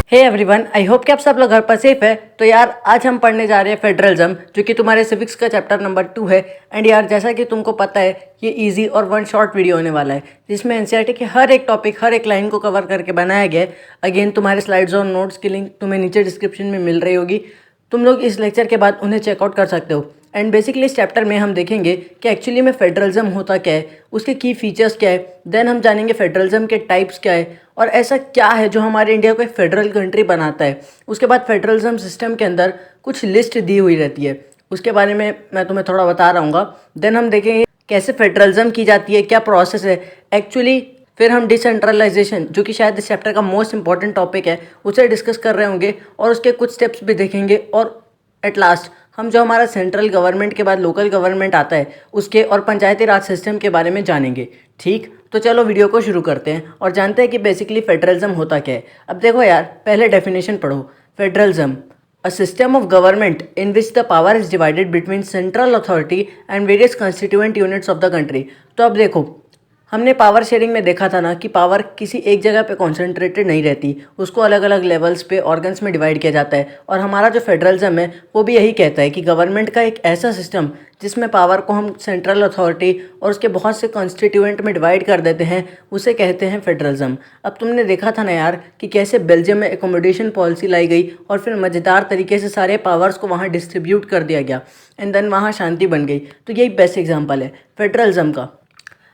Hey everyone, I hope कि आप सब लोग घर पर सेफ है। तो यार आज हम पढ़ने जा रहे हैं फेडरलिज्म, जो कि तुम्हारे सिविक्स का चैप्टर नंबर 2 है। एंड यार जैसा कि तुमको पता है, ये इजी और वन शॉर्ट वीडियो होने वाला है, जिसमें एनसीईआरटी के हर एक टॉपिक, हर एक लाइन को कवर करके बनाया गया है। अगेन तुम्हारे स्लाइड्स और नोट्स की लिंक तुम्हें नीचे डिस्क्रिप्शन में मिल रही होगी। तुम लोग इस लेक्चर के बाद उन्हें चेकआउट कर सकते हो। एंड बेसिकली इस चैप्टर में हम देखेंगे कि एक्चुअली में फेडरलिज्म होता क्या है, उसके की फीचर्स क्या है। देन हम जानेंगे फेडरलिज्म के टाइप्स क्या है और ऐसा क्या है जो हमारे इंडिया को एक फेडरल कंट्री बनाता है। उसके बाद फेडरलिज्म सिस्टम के अंदर कुछ लिस्ट दी हुई रहती है, उसके बारे में मैं तुम्हें थोड़ा बता रहा हूँ। देन हम देखेंगे कैसे फेडरलिज्म की जाती है, क्या प्रोसेस है एक्चुअली। फिर हम डिसेंट्रलाइजेशन, जो कि शायद इस चैप्टर का मोस्ट इंपॉर्टेंट टॉपिक है, उसे डिस्कस कर रहे होंगे और उसके कुछ स्टेप्स भी देखेंगे। और एट लास्ट हम जो हमारा सेंट्रल गवर्नमेंट के बाद लोकल गवर्नमेंट आता है, उसके और पंचायती राज सिस्टम के बारे में जानेंगे। ठीक, तो चलो वीडियो को शुरू करते हैं और जानते हैं कि बेसिकली फेडरलिज्म होता क्या है। अब देखो यार, पहले डेफिनेशन पढ़ो। Federalism, a system of government in which the power is divided between central authority and various constituent units of the country. तो अब देखो, हमने पावर शेयरिंग में देखा था ना कि पावर किसी एक जगह पे कॉन्सेंट्रेटेड नहीं रहती, उसको अलग अलग लेवल्स पे ऑर्गन्स में डिवाइड किया जाता है। और हमारा जो फेडरलिज्म है वो भी यही कहता है कि गवर्नमेंट का एक ऐसा सिस्टम जिसमें पावर को हम सेंट्रल अथॉरिटी और उसके बहुत से कॉन्स्टिट्यूएंट में डिवाइड कर देते हैं, उसे कहते हैं फेडरलिज्म। अब तुमने देखा था ना यार कि कैसे बेल्जियम में एकोमोडेशन पॉलिसी लाई गई और फिर मज़ेदार तरीके से सारे पावर्स को वहाँ डिस्ट्रीब्यूट कर दिया गया एंड देन वहाँ शांति बन गई। तो यही बेस्ट एग्जाम्पल है फेडरलिज्म का।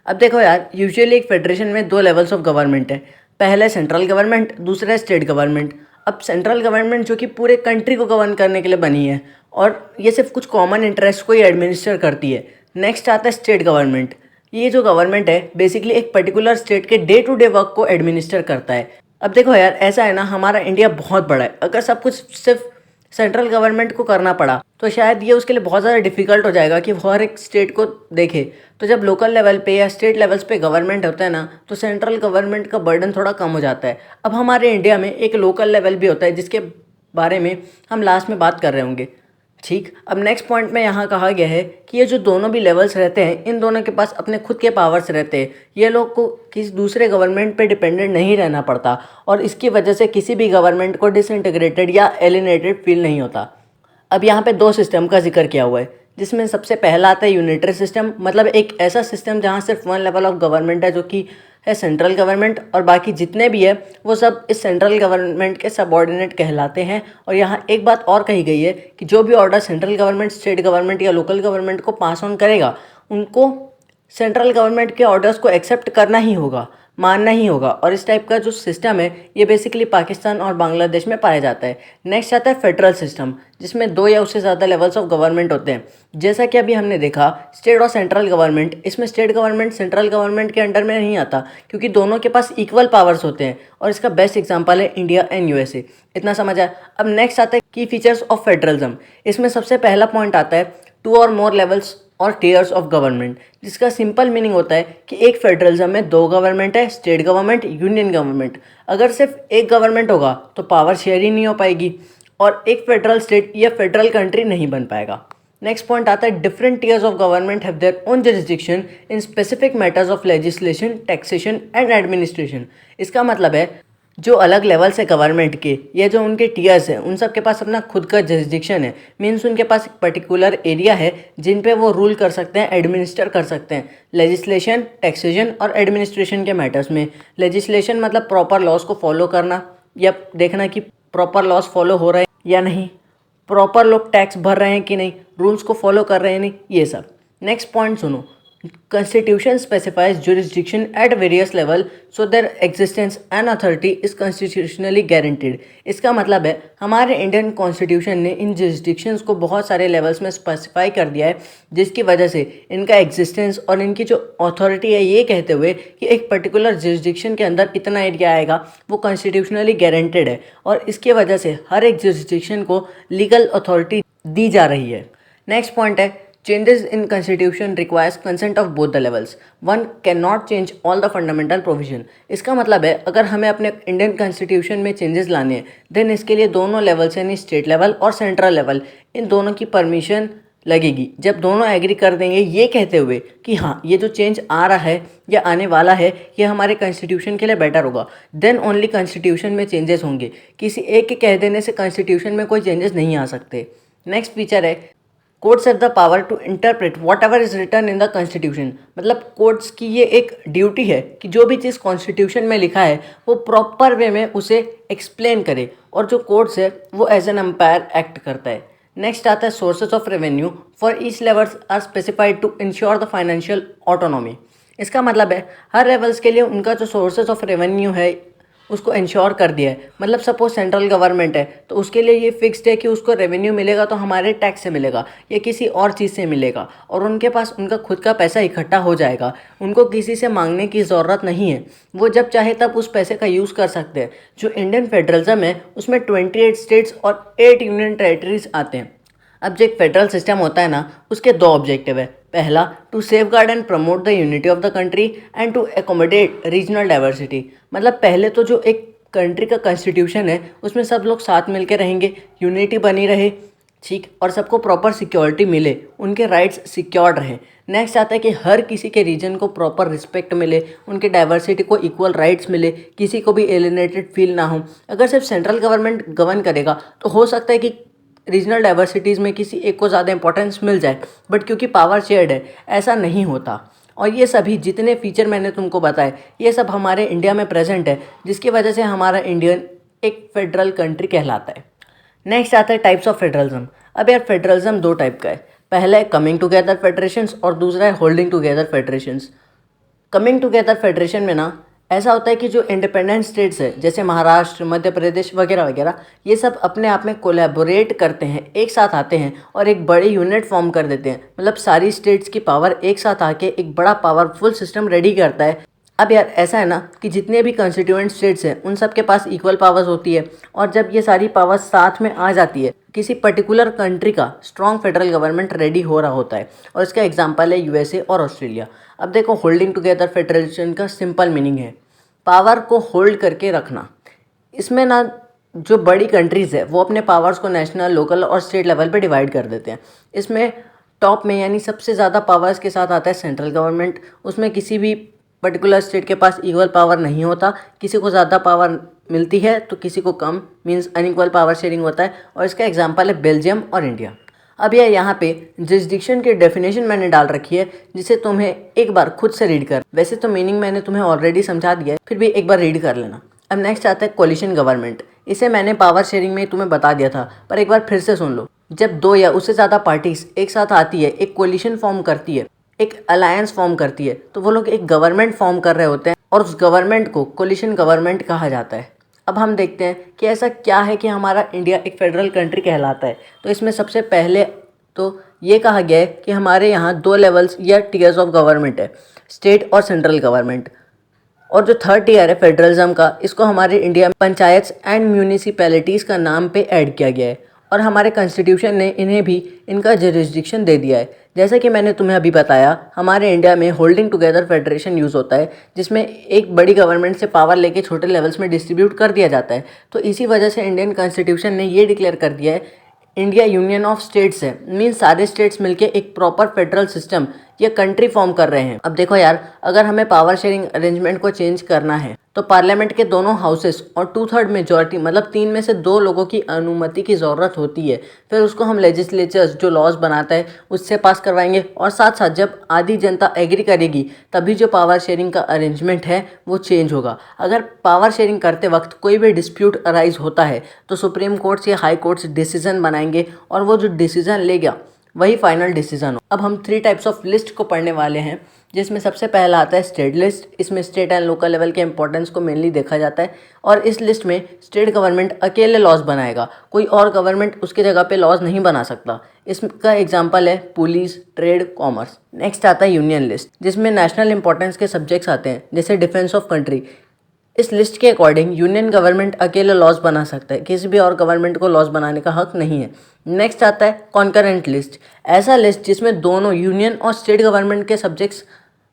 अब देखो यार, यूजुअली एक फेडरेशन में दो लेवल्स ऑफ गवर्नमेंट है। पहला है सेंट्रल गवर्नमेंट, दूसरा है स्टेट गवर्नमेंट। अब सेंट्रल गवर्नमेंट जो कि पूरे कंट्री को गवर्न करने के लिए बनी है और ये सिर्फ कुछ कॉमन इंटरेस्ट को ही एडमिनिस्टर करती है। नेक्स्ट आता है स्टेट गवर्नमेंट। ये जो गवर्नमेंट है बेसिकली एक पर्टिकुलर स्टेट के डे टू डे वर्क को एडमिनिस्टर करता है। अब देखो यार, ऐसा है ना, हमारा इंडिया बहुत बड़ा है। अगर सब कुछ सिर्फ सेंट्रल गवर्नमेंट को करना पड़ा तो शायद ये उसके लिए बहुत ज़्यादा डिफिकल्ट हो जाएगा कि वो हर एक स्टेट को देखे। तो जब लोकल लेवल पे या स्टेट लेवल्स पे गवर्नमेंट होता है ना, तो सेंट्रल गवर्नमेंट का बर्डन थोड़ा कम हो जाता है। अब हमारे इंडिया में एक लोकल लेवल भी होता है, जिसके बारे में हम लास्ट में बात कर रहे होंगे। ठीक, अब नेक्स्ट पॉइंट में यहाँ कहा गया है कि ये जो दोनों भी लेवल्स रहते हैं, इन दोनों के पास अपने खुद के पावर्स रहते हैं। ये लोग को किसी दूसरे गवर्नमेंट पे डिपेंडेंट नहीं रहना पड़ता और इसकी वजह से किसी भी गवर्नमेंट को डिसइंटीग्रेटेड या एलिनेटेड फील नहीं होता। अब यहाँ पे दो सिस्टम का जिक्र किया हुआ है, जिसमें सबसे पहला आता है यूनिटरी सिस्टम, मतलब एक ऐसा सिस्टम जहाँ सिर्फ वन लेवल ऑफ गवर्नमेंट है, जो कि है सेंट्रल गवर्नमेंट, और बाकी जितने भी है वो सब इस सेंट्रल गवर्नमेंट के सबऑर्डिनेट कहलाते हैं। और यहाँ एक बात और कही गई है कि जो भी order central government, state government या लोकल गवर्नमेंट को पास ऑन करेगा, उनको सेंट्रल गवर्नमेंट के ऑर्डर्स को एक्सेप्ट करना ही होगा, मानना ही होगा। और इस टाइप का जो सिस्टम है ये बेसिकली पाकिस्तान और बांग्लादेश में पाया जाता है। नेक्स्ट आता है फेडरल सिस्टम, जिसमें दो या उससे ज़्यादा लेवल्स ऑफ गवर्नमेंट होते हैं। जैसा कि अभी हमने देखा स्टेट और सेंट्रल गवर्नमेंट, इसमें स्टेट गवर्नमेंट सेंट्रल गवर्नमेंट के अंडर में नहीं आता, क्योंकि दोनों के पास इक्वल पावर्स होते हैं। और इसका बेस्ट एग्जाम्पल है इंडिया एंड यूएसए। इतना समझ आया। अब नेक्स्ट आता है की फीचर्स ऑफ फेडरलिज्म। इसमें सबसे पहला पॉइंट आता है टू और मोर लेवल्स और टीयर्स ऑफ गवर्नमेंट, जिसका सिंपल मीनिंग होता है कि एक फेडरलिज्म में दो गवर्नमेंट है, स्टेट गवर्नमेंट, यूनियन गवर्नमेंट। अगर सिर्फ एक गवर्नमेंट होगा तो पावर शेयर ही नहीं हो पाएगी और एक फेडरल स्टेट या फेडरल कंट्री नहीं बन पाएगा। नेक्स्ट पॉइंट आता है different tears of government have their own jurisdiction in specific matters of legislation, taxation and administration. इसका मतलब है जो अलग लेवल्स है गवर्नमेंट के, ये जो उनके टीयर्स हैं, उन सब के पास अपना खुद का जरिस्डिक्शन है। मीन्स उनके पास एक पर्टिकुलर एरिया है जिन पे वो रूल कर सकते हैं, एडमिनिस्टर कर सकते हैं, लेजिस्लेशन, टैक्सेशन और एडमिनिस्ट्रेशन के मैटर्स में। लेजिस्लेशन मतलब प्रॉपर लॉज को फॉलो करना या देखना कि प्रॉपर लॉज फॉलो हो रहे हैं या नहीं, प्रॉपर लोग टैक्स भर रहे हैं कि नहीं, रूल्स को फॉलो कर रहे हैं नहीं, ये सब। नेक्स्ट पॉइंट सुनो, Constitution specifies jurisdiction at various level so their existence and authority is constitutionally guaranteed। इसका मतलब है हमारे इंडियन कॉन्स्टिट्यूशन ने इन jurisdictions को बहुत सारे लेवल्स में स्पेसिफाई कर दिया है, जिसकी वजह से इनका एग्जिस्टेंस और इनकी जो अथॉरिटी है, ये कहते हुए कि एक पर्टिकुलर jurisdiction के अंदर इतना एरिया आएगा, वो कॉन्स्टिट्यूशनली गारंटेड है और इसकी वजह से हर एक jurisdiction को लीगल अथॉरिटी दी जा रही है। नेक्स्ट पॉइंट है changes in constitution requires consent of both the levels। One cannot change all the fundamental provision। इसका मतलब है अगर हमें अपने इंडियन कॉन्स्टिट्यूशन में चेंजेस लाने हैं, देन इसके लिए दोनों लेवल्स यानी स्टेट लेवल और सेंट्रल लेवल, इन दोनों की परमिशन लगेगी जब दोनों एग्री कर देंगे ये कहते हुए कि हाँ ये जो चेंज आ रहा है या आने वाला है ये हमारे कॉन्स्टिट्यूशन के लिए बेटर होगा, देन ओनली कॉन्स्टिट्यूशन में चेंजेस होंगे। किसी एक के कह देने से कॉन्स्टिट्यूशन में कोई चेंजेस नहीं आ सकते। नेक्स्ट फीचर है courts have the power to interpret whatever is written in the constitution. मतलब कोर्ट्स की ये एक ड्यूटी है कि जो भी चीज़ कॉन्स्टिट्यूशन में लिखा है वो प्रॉपर वे में उसे एक्सप्लेन करे, और जो कोर्ट्स है वो एज एन एम्पायर एक्ट करता है। नेक्स्ट आता है sources of revenue for each levels are specified to ensure the financial autonomy. इसका मतलब है हर लेवल्स के लिए उनका जो सोर्सेज ऑफ रेवेन्यू है उसको इंश्योर कर दिया है। मतलब सपोज सेंट्रल गवर्नमेंट है तो उसके लिए ये फिक्स्ड है कि उसको रेवेन्यू मिलेगा तो हमारे टैक्स से मिलेगा या किसी और चीज़ से मिलेगा, और उनके पास उनका खुद का पैसा इकट्ठा हो जाएगा। उनको किसी से मांगने की ज़रूरत नहीं है, वो जब चाहे तब उस पैसे का यूज़ कर सकते हैं। जो इंडियन फेडरलिज्म है उसमें 28 स्टेट्स और 8 यूनियन टेरेटरीज आते हैं। अब जो एक फेडरल सिस्टम होता है ना उसके दो ऑब्जेक्टिव है। पहला, to safeguard and promote the unity of the country and to accommodate regional diversity. मतलब पहले तो जो एक कंट्री का कॉन्स्टिट्यूशन है उसमें सब लोग साथ मिलकर रहेंगे, यूनिटी बनी रहे, ठीक, और सबको प्रॉपर सिक्योरिटी मिले, उनके राइट्स सिक्योर्ड रहें। नेक्स्ट आता है कि हर किसी के रीजन को प्रॉपर रिस्पेक्ट मिले, उनके डाइवर्सिटी को इक्वल राइट्स मिले, किसी को भी एलिनेटेड फील ना हो। अगर सिर्फ सेंट्रल गवर्नमेंट गवर्न करेगा तो हो सकता है कि रीजनल डाइवर्सिटीज़ में किसी एक को ज़्यादा इंपॉर्टेंस मिल जाए, बट क्योंकि पावर शेयर्ड है ऐसा नहीं होता। और ये सभी जितने फीचर मैंने तुमको बताए ये सब हमारे इंडिया में प्रेजेंट है, जिसकी वजह से हमारा इंडियन एक फेडरल कंट्री कहलाता है। नेक्स्ट आता है टाइप्स ऑफ फेडरलिज्म। अब यार फेडरलिज्म दो टाइप का है, पहला है कमिंग टुगेदर फेडरेशंस और दूसरा है holding together federations. Coming together federation में ना ऐसा होता है कि जो इंडिपेंडेंट स्टेट्स है जैसे महाराष्ट्र, मध्य प्रदेश वगैरह वगैरह, ये सब अपने आप में कोलैबोरेट करते हैं, एक साथ आते हैं और एक बड़ी यूनिट फॉर्म कर देते हैं। मतलब सारी स्टेट्स की पावर एक साथ आके एक बड़ा पावरफुल सिस्टम रेडी करता है। अब यार ऐसा है ना कि जितने भी कंस्टिट्यूएंट स्टेट्स हैं उन सब के पास इक्वल पावर्स होती है, और जब ये सारी पावर्स साथ में आ जाती है किसी पर्टिकुलर कंट्री का स्ट्रॉन्ग फेडरल गवर्नमेंट रेडी हो रहा होता है, और इसका एग्जांपल है यूएसए और ऑस्ट्रेलिया। अब देखो होल्डिंग टुगेदर फेडरेशन का सिंपल मीनिंग है पावर को होल्ड करके रखना। इसमें ना जो बड़ी कंट्रीज़ है वो अपने पावर्स को नेशनल, लोकल और स्टेट लेवल पे डिवाइड कर देते हैं। इसमें टॉप में यानी सबसे ज़्यादा पावर्स के साथ आता है सेंट्रल गवर्नमेंट। उसमें किसी भी पर्टिकुलर स्टेट के पास इक्वल पावर नहीं होता, किसी को ज़्यादा पावर मिलती है तो किसी को कम, मीन्स अनइक्वल पावर शेयरिंग होता है, और इसका एग्जाम्पल है बेल्जियम और इंडिया। अब यार यहाँ पे जुरिसडिक्शन की डेफिनेशन मैंने डाल रखी है जिसे तुम्हें एक बार खुद से रीड कर, वैसे तो मीनिंग मैंने तुम्हें ऑलरेडी समझा दिया है, फिर भी एक बार रीड कर लेना। अब नेक्स्ट आता है कोलिशन गवर्नमेंट। इसे मैंने पावर शेयरिंग में तुम्हें बता दिया था, पर एक बार फिर से सुन लो। जब दो या उससे ज़्यादा पार्टीज एक साथ आती है, एक कोलिशन फॉर्म करती है, एक अलायंस फॉर्म करती है, तो वो लोग एक गवर्नमेंट फॉर्म कर रहे होते हैं और उस गवर्नमेंट को कोलिशन गवर्नमेंट कहा जाता है। अब हम देखते हैं कि ऐसा क्या है कि हमारा इंडिया एक फेडरल कंट्री कहलाता है। तो इसमें सबसे पहले तो ये कहा गया है कि हमारे यहाँ दो लेवल्स या टीयर्स ऑफ गवर्नमेंट है, स्टेट और सेंट्रल गवर्नमेंट। और जो थर्ड टीयर है फेडरलिज्म का, इसको हमारे इंडिया में पंचायत एंड म्यूनिसिपैलिटीज़ का नाम पे ऐड किया गया है, और हमारे कॉन्स्टिट्यूशन ने इन्हें भी इनका जुरिसडिक्शन दे दिया है। जैसा कि मैंने तुम्हें अभी बताया, हमारे इंडिया में होल्डिंग टुगेदर फेडरेशन यूज़ होता है, जिसमें एक बड़ी गवर्नमेंट से पावर लेके छोटे लेवल्स में डिस्ट्रीब्यूट कर दिया जाता है। तो इसी वजह से इंडियन कॉन्स्टिट्यूशन ने ये डिक्लेयर कर दिया है इंडिया यूनियन ऑफ स्टेट्स है, मीन्स सारे स्टेट्स मिलके एक प्रॉपर फेडरल सिस्टम या कंट्री फॉर्म कर रहे हैं। अब देखो यार, अगर हमें पावर शेयरिंग अरेंजमेंट को चेंज करना है तो पार्लियामेंट के दोनों हाउसेस और 2/3 मेजॉरिटी, मतलब 3 में से 2 लोगों की अनुमति की ज़रूरत होती है। फिर उसको हम लेजिस्लेचर्स जो लॉज बनाता है उससे पास करवाएंगे, और साथ साथ जब आधी जनता एग्री करेगी तभी जो पावर शेयरिंग का अरेंजमेंट है वो चेंज होगा। अगर पावर शेयरिंग करते वक्त कोई भी डिस्प्यूट अराइज होता है तो सुप्रीम कोर्ट्स या हाई कोर्ट्स डिसीजन बनाएंगे, और वो जो डिसीजन लेगा वही फाइनल डिसीजन हो। अब हम 3 टाइप्स ऑफ लिस्ट को पढ़ने वाले हैं, जिसमें सबसे पहला आता है स्टेट लिस्ट। इसमें स्टेट एंड लोकल लेवल के इंपॉर्टेंस को मेनली देखा जाता है, और इस लिस्ट में स्टेट गवर्नमेंट अकेले लॉज बनाएगा, कोई और गवर्नमेंट उसकी जगह पे लॉज नहीं बना सकता। इसका एग्जांपल है पुलिस, ट्रेड, कॉमर्स। नेक्स्ट आता है यूनियन लिस्ट, जिसमें नेशनल इंपॉर्टेंस के सब्जेक्ट्स आते हैं जैसे डिफेंस ऑफ कंट्री। इस लिस्ट के अकॉर्डिंग यूनियन गवर्नमेंट अकेले लॉज बना सकता है, किसी भी और गवर्नमेंट को लॉज बनाने का हक नहीं है। नेक्स्ट आता है कॉन्करेंट लिस्ट, ऐसा लिस्ट जिसमें दोनों यूनियन और स्टेट गवर्नमेंट के सब्जेक्ट्स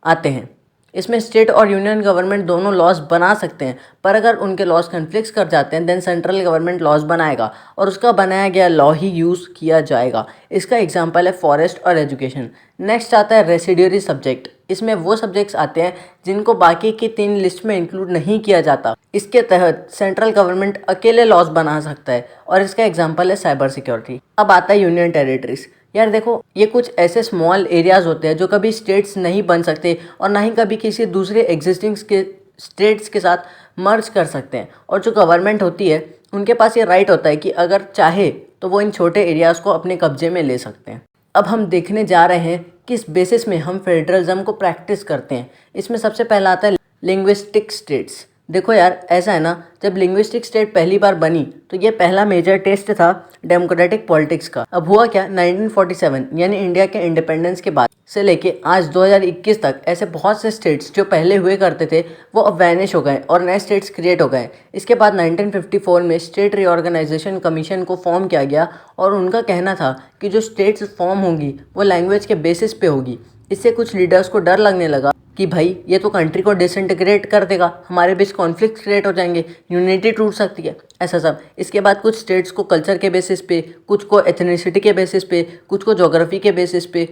आते हैं। इसमें स्टेट और यूनियन गवर्नमेंट दोनों लॉज बना सकते हैं, पर अगर उनके लॉज कन्फ्लिक्ट कर जाते हैं देन सेंट्रल गवर्नमेंट लॉज बनाएगा और उसका बनाया गया लॉ ही यूज़ किया जाएगा। इसका एग्जांपल है फॉरेस्ट और एजुकेशन। नेक्स्ट आता है रेसिड्यूरी सब्जेक्ट। इसमें वो सब्जेक्ट्स आते हैं जिनको बाकी की 3 लिस्ट में इंक्लूड नहीं किया जाता। इसके तहत सेंट्रल गवर्नमेंट अकेले लॉज बना सकता है और इसका एग्जांपल है साइबर सिक्योरिटी। अब आता है यूनियन टेरिटरीज। यार देखो, ये कुछ ऐसे स्मॉल एरियाज होते हैं जो कभी स्टेट्स नहीं बन सकते और ना ही कभी किसी दूसरे एग्जिस्टिंग के स्टेट्स के साथ मर्ज कर सकते हैं। और जो गवर्नमेंट होती है उनके पास ये राइट होता है कि अगर चाहे तो वो इन छोटे एरियाज़ को अपने कब्जे में ले सकते हैं। अब हम देखने जा रहे हैं किस बेसिस में हम फेडरलिज्म को प्रैक्टिस करते हैं। इसमें सबसे पहला आता है लिंग्विस्टिक स्टेट्स। देखो यार, ऐसा है ना, जब लिंग्विस्टिक स्टेट पहली बार बनी तो ये पहला मेजर टेस्ट था डेमोक्रेटिक पॉलिटिक्स का। अब हुआ क्या, 1947 यानी इंडिया के इंडिपेंडेंस के बाद से लेके आज 2021 तक ऐसे बहुत से स्टेट्स जो पहले हुए करते थे वो अब वैनिश हो गए और नए स्टेट्स क्रिएट हो गए। इसके बाद 1954 में स्टेट रीऑर्गेनाइजेशन कमीशन को फॉर्म किया गया और उनका कहना था कि जो स्टेट्स फॉर्म होंगी वो लैंग्वेज के बेसिस पे होगी। इससे कुछ लीडर्स को डर लगने लगा कि भाई ये तो कंट्री को डिसइंटीग्रेट कर देगा, हमारे बीच कॉन्फ्लिक्ट क्रिएट हो जाएंगे, यूनिटी टूट सकती है, ऐसा सब। इसके बाद कुछ स्टेट्स को कल्चर के बेसिस पे, कुछ को एथनिसिटी के बेसिस पे, कुछ को ज्योग्राफी के बेसिस पे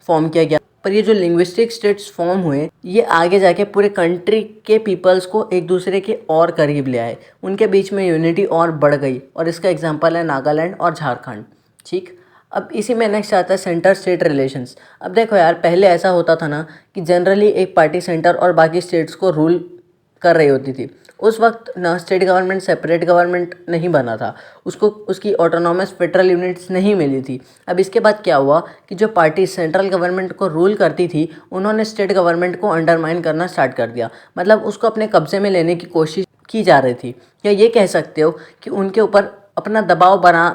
फॉर्म किया गया। पर ये जो लिंग्विस्टिक स्टेट्स फॉर्म हुए ये आगे जाके पूरे कंट्री के पीपल्स को एक दूसरे के और करीब ले आए, उनके बीच में यूनिटी और बढ़ गई और इसका एग्जाम्पल है नागालैंड और झारखंड। ठीक, अब इसी में नेक्स्ट आता है सेंटर स्टेट रिलेशंस। अब देखो यार, पहले ऐसा होता था ना कि जनरली एक पार्टी सेंटर और बाकी स्टेट्स को रूल कर रही होती थी। उस वक्त ना स्टेट गवर्नमेंट सेपरेट गवर्नमेंट नहीं बना था, उसको उसकी ऑटोनॉमस फेडरल यूनिट्स नहीं मिली थी। अब इसके बाद क्या हुआ कि जो पार्टी सेंट्रल गवर्नमेंट को रूल करती थी उन्होंने स्टेट गवर्नमेंट को अंडरमाइन करना स्टार्ट कर दिया, मतलब उसको अपने कब्जे में लेने की कोशिश की जा रही थी, या ये कह सकते हो कि उनके ऊपर अपना दबाव बना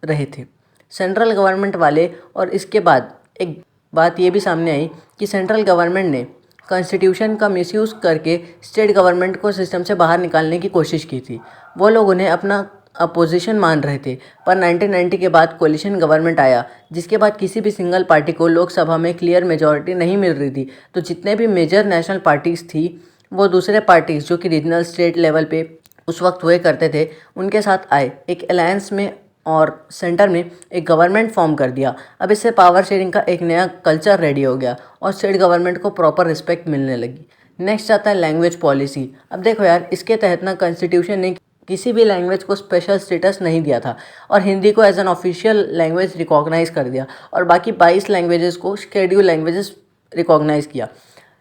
रहे थे सेंट्रल गवर्नमेंट वाले। और इसके बाद एक बात ये भी सामने आई कि सेंट्रल गवर्नमेंट ने कॉन्स्टिट्यूशन का मिसयूज़ करके स्टेट गवर्नमेंट को सिस्टम से बाहर निकालने की कोशिश की थी। वो लोग उन्हें अपना अपोजिशन मान रहे थे, पर 1990 के बाद कोलिशन गवर्नमेंट आया जिसके बाद किसी भी सिंगल पार्टी को लोकसभा में क्लियर मेजॉरिटी नहीं मिल रही थी। तो जितने भी मेजर नेशनल पार्टीज़ थी वो दूसरे पार्टीज़ जो कि रीजनल स्टेट लेवल पे उस वक्त हुए करते थे उनके साथ आए, एक अलायंस में और सेंटर में एक गवर्नमेंट फॉर्म कर दिया। अब इससे पावर शेयरिंग का एक नया कल्चर रेडी हो गया और स्टेट गवर्नमेंट को प्रॉपर रिस्पेक्ट मिलने लगी। नेक्स्ट आता है लैंग्वेज पॉलिसी। अब देखो यार, इसके तहत ना कॉन्स्टिट्यूशन ने किसी भी लैंग्वेज को स्पेशल स्टेटस नहीं दिया था और हिंदी को as an official language recognise कर दिया और बाकी 22 लैंग्वेजेस को शेड्यूल लैंग्वेजेस रिकॉग्नाइज किया।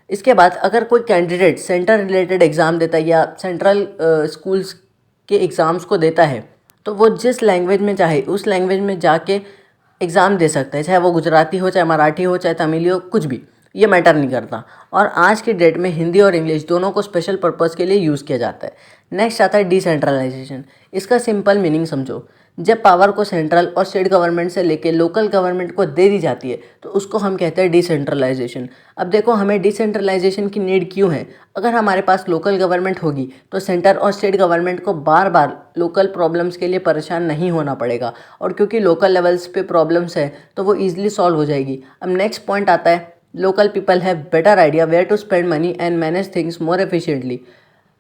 इसके बाद अगर कोई कैंडिडेट सेंटर रिलेटेड एग्ज़ाम देता है या सेंट्रल स्कूल्स के एग्ज़ाम्स को देता है तो वो जिस लैंग्वेज में चाहे उस लैंग्वेज में जाके एग्ज़ाम दे सकता है, चाहे वो गुजराती हो, चाहे मराठी हो, चाहे तमिल हो, कुछ भी, ये मैटर नहीं करता। और आज की डेट में हिंदी और इंग्लिश दोनों को स्पेशल पर्पज़ के लिए यूज़ किया जाता है। नेक्स्ट आता है डिसेंट्रलाइजेशन। इसका सिंपल मीनिंग समझो, जब पावर को सेंट्रल और स्टेट गवर्नमेंट से लेके लोकल गवर्नमेंट को दे दी जाती है तो उसको हम कहते हैं डिसेंट्रलाइजेशन। अब देखो, हमें डिसेंट्रलाइजेशन की नीड क्यों है? अगर हमारे पास लोकल गवर्नमेंट होगी तो सेंटर और स्टेट गवर्नमेंट को बार बार लोकल प्रॉब्लम्स के लिए परेशान नहीं होना पड़ेगा और क्योंकि लोकल लेवल्स पे प्रॉब्लम्स है तो वो ईजिली सॉल्व हो जाएगी। अब नेक्स्ट पॉइंट आता है local people have better idea where to spend money and manage things more efficiently.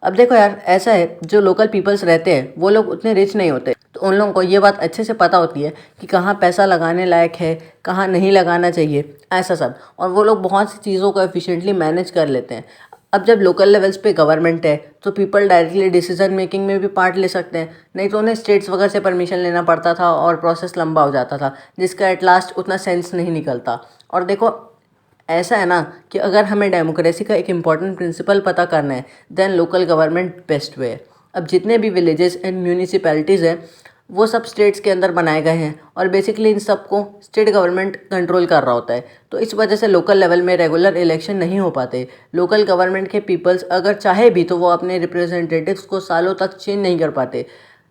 अब देखो यार, ऐसा है, जो लोकल पीपल्स रहते हैं वो लोग उतने रिच नहीं होते, तो उन लोगों को ये बात अच्छे से पता होती है कि कहाँ पैसा लगाने लायक है, कहाँ नहीं लगाना चाहिए, ऐसा सब। और वो लोग बहुत सी चीज़ों को एफिशिएंटली मैनेज कर लेते हैं। अब जब लोकल लेवल्स पे गवर्नमेंट है तो पीपल डायरेक्टली डिसीजन मेकिंग में भी पार्ट ले सकते हैं, नहीं तो उन्हें स्टेट्स वगैरह से परमिशन लेना पड़ता था और प्रोसेस लंबा हो जाता था जिसका एट लास्ट उतना सेंस नहीं निकलता। और देखो, ऐसा है ना कि अगर हमें डेमोक्रेसी का एक इम्पॉर्टेंट प्रिंसिपल पता करना है then local government best way है। अब जितने भी विलेजेस एंड म्यूनिसिपैलिटीज़ हैं वो सब स्टेट्स के अंदर बनाए गए हैं और बेसिकली इन सबको स्टेट गवर्नमेंट कंट्रोल कर रहा होता है, तो इस वजह से लोकल लेवल में रेगुलर इलेक्शन नहीं हो पाते। लोकल गवर्नमेंट के पीपल्स अगर चाहे भी तो वो अपने रिप्रेजेंटेटिव्स को सालों तक चेंज नहीं कर पाते।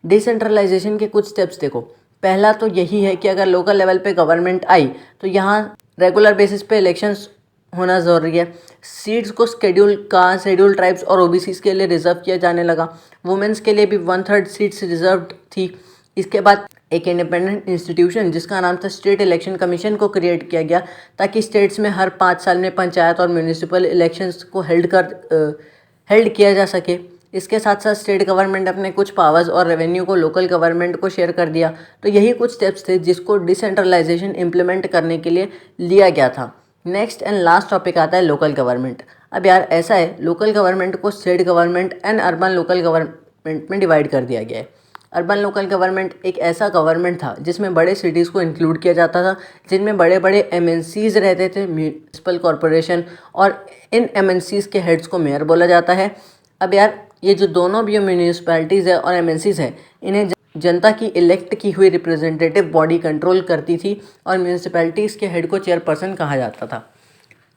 डिसेंट्रलाइजेशन के कुछ स्टेप्स देखो, पहला तो यही है कि अगर लोकल लेवल पे गवर्नमेंट आई तो यहाँ रेगुलर बेसिस पे इलेक्शंस होना ज़रूरी है। सीट्स को शेड्यूल ट्राइब्स और ओबीसीज के लिए रिजर्व किया जाने लगा। वुमेंस के लिए भी 1/3 सीट्स रिजर्व्ड थी। इसके बाद एक इंडिपेंडेंट इंस्टीट्यूशन जिसका नाम था स्टेट इलेक्शन कमीशन को क्रिएट किया गया, ताकि स्टेट्स में हर 5 साल में पंचायत और म्यूनिसिपल इलेक्शंस को हेल्ड किया जा सके। इसके साथ साथ स्टेट गवर्नमेंट अपने कुछ पावर्स और रेवेन्यू को लोकल गवर्नमेंट को शेयर कर दिया। तो यही कुछ स्टेप्स थे जिसको डिसेंट्रलाइजेशन इम्प्लीमेंट करने के लिए लिया गया था। नेक्स्ट एंड लास्ट टॉपिक आता है लोकल गवर्नमेंट। अब यार ऐसा है, लोकल गवर्नमेंट को state government and urban local government में डिवाइड कर दिया गया है। अर्बन लोकल गवर्नमेंट एक ऐसा गवर्नमेंट था जिसमें बड़े सिटीज़ को इंक्लूड किया जाता था, जिनमें बड़े बड़े एमएनसीज रहते थे, म्यूनिसिपल कॉरपोरेशन, और इन एमएनसीज के हेड्स को मेयर बोला जाता है। अब यार ये जो दोनों भी म्यूनिसिपैलिटीज़ है और एमएनसीज है, इन्हें जनता की इलेक्ट की हुई रिप्रेजेंटेटिव बॉडी कंट्रोल करती थी और म्यूनिसिपैलिटीज़ के हेड को चेयरपर्सन कहा जाता था।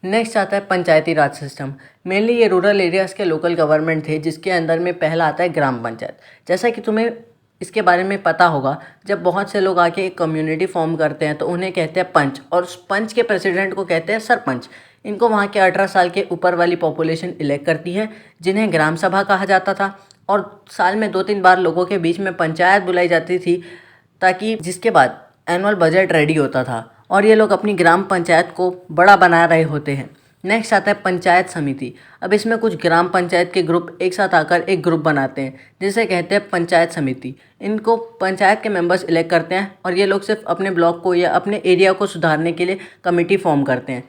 नेक्स्ट आता है पंचायती राज सिस्टम। मेनली ये रूरल एरियाज़ के लोकल गवर्नमेंट थे, जिसके अंदर में पहला आता है ग्राम पंचायत। जैसा कि तुम्हें इसके बारे में पता होगा, जब बहुत से लोग आके एक कम्युनिटी फॉर्म करते हैं तो उन्हें कहते हैं पंच, और उस पंच के प्रेसिडेंट को कहते हैं सरपंच। इनको वहाँ के 18 साल के ऊपर वाली पॉपुलेशन इलेक्ट करती है, जिन्हें ग्राम सभा कहा जाता था। और साल में 2-3 बार लोगों के बीच में पंचायत बुलाई जाती थी, ताकि जिसके बाद एनुअल बजट रेडी होता था और ये लोग अपनी ग्राम पंचायत को बड़ा बना रहे होते हैं। नेक्स्ट आता है पंचायत समिति। अब इसमें कुछ ग्राम पंचायत के ग्रुप एक साथ आकर एक ग्रुप बनाते हैं, जिसे कहते हैं पंचायत समिति। इनको पंचायत के मेंबर्स इलेक्ट करते हैं और ये लोग सिर्फ अपने ब्लॉक को या अपने एरिया को सुधारने के लिए कमेटी फॉर्म करते हैं।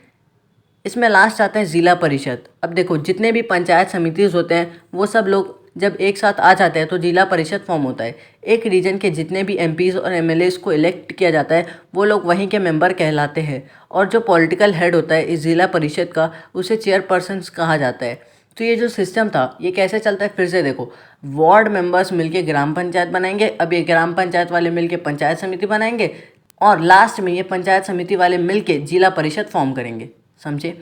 इसमें लास्ट आता है ज़िला परिषद। अब देखो, जितने भी पंचायत समितिज़ होते हैं वो सब लोग जब एक साथ आ जाते हैं तो जिला परिषद फॉर्म होता है। एक रीजन के जितने भी एमपीज़ और एमएलएज़ को इलेक्ट किया जाता है वो लोग वहीं के मेंबर कहलाते हैं, और जो पॉलिटिकल हेड होता है इस जिला परिषद का, उसे चेयरपर्सन्स कहा जाता है। तो ये जो सिस्टम था ये कैसे चलता है, फिर से देखो, वार्ड मेंबर्स मिलके ग्राम पंचायत बनाएंगे, अब ये ग्राम पंचायत वाले मिलके पंचायत समिति बनाएंगे, और लास्ट में ये पंचायत समिति वाले मिलके जिला परिषद फॉर्म करेंगे। समझे?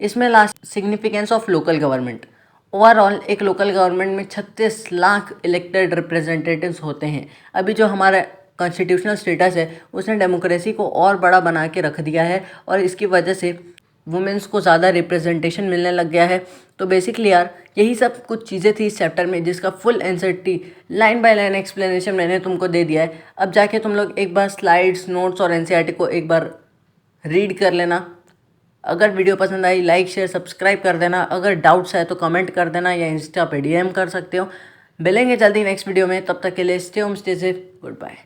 इसमें last significance of local government. Overall एक लोकल गवर्नमेंट में 36 लाख इलेक्टेड रिप्रेजेंटेटिव्स होते हैं। अभी जो हमारा कॉन्स्टिट्यूशनल स्टेटस है उसने डेमोक्रेसी को और बड़ा बना के रख दिया है, और इसकी वजह से वुमेंस को ज़्यादा रिप्रेजेंटेशन मिलने लग गया है। तो बेसिकली यार यही सब कुछ चीज़ें थी इस चैप्टर में, जिसका full NCERT line by line explanation मैंने तुमको दे दिया है। अब जाके तुम लोग एक बार स्लाइड्स, नोट्स और एनसीईआरटी को एक बार रीड कर लेना। अगर वीडियो पसंद आई लाइक शेयर सब्सक्राइब कर देना। अगर डाउट्स है तो कमेंट कर देना या इंस्टा पे डीएम कर सकते हो। मिलेंगे जल्दी नेक्स्ट वीडियो में, तब तक के लिए stay home stay safe, good bye.